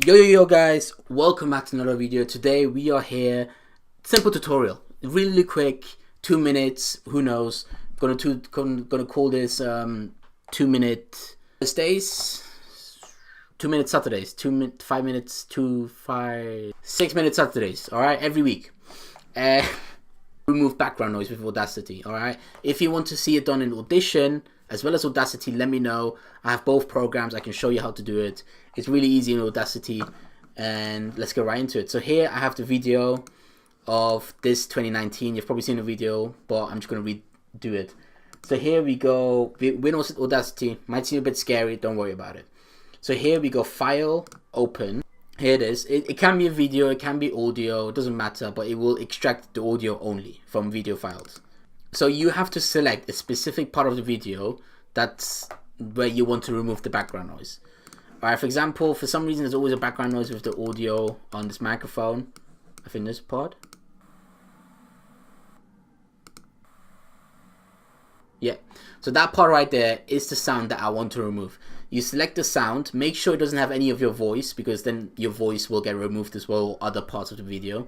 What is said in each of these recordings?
Yo guys, welcome back to another video. Today we are here, simple tutorial, really quick, 2 minutes, who knows, gonna call this 2 minute Thursdays, 2 minute Saturdays, 5 minutes, 6 minute Saturdays, alright, every week. Remove background noise with Audacity, alright. If you want to see it done in Audition as well as Audacity, let me know. I have both programs, I can show you how to do it. It's really easy in Audacity, and let's get right into it. So here I have the video of this 2019. You've probably seen the video, but I'm just going to redo it. So here we go. We're in Audacity. Might seem a bit scary, don't worry about it. So here we go, File, Open. Here it is. It can be a video, it can be audio, it doesn't matter, but it will extract the audio only from video files. So you have to select a specific part of the video that's where you want to remove the background noise. Alright, for example, for some reason there's always a background noise with the audio on this microphone. I think this part. Yeah, so that part right there is the sound that I want to remove. You select the sound, make sure it doesn't have any of your voice, because then your voice will get removed as well, other parts of the video.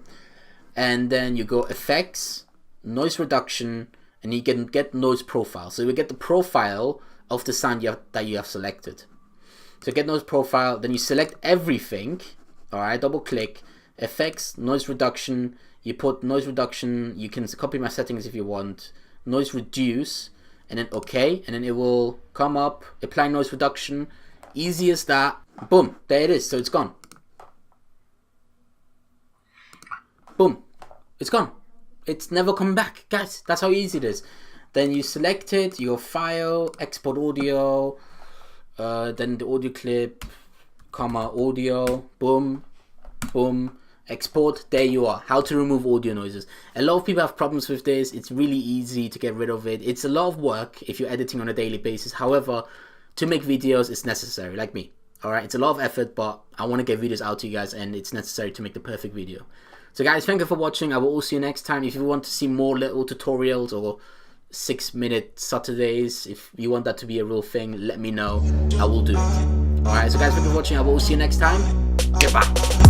And then you go Effects, Noise Reduction, and you can get Noise Profile. So you will get the profile of the sound that you have selected. So get Noise Profile, then you select everything, alright, double click, Effects, Noise Reduction, you put Noise Reduction, you can copy my settings if you want, Noise Reduce, and then OK, and then it will come up, apply noise reduction, easy as that, boom, there it is, so it's gone. Boom, it's gone. It's never coming back, guys, that's how easy it is. Then you select it, you go File, Export Audio, then the audio clip, comma, audio, boom, boom, export, there you are. How to remove audio noises. A lot of people have problems with this. It's really easy to get rid of it. It's a lot of work if you're editing on a daily basis. However, to make videos, it's necessary, like me. Alright, it's a lot of effort, but I want to get videos out to you guys, and it's necessary to make the perfect video. So guys, thank you for watching. I will all see you next time. If you want to see more little tutorials or 6 minute Saturdays, if you want that to be a real thing, let me know. I will do it. Alright, so guys, thank you for watching. I will see you next time. Goodbye.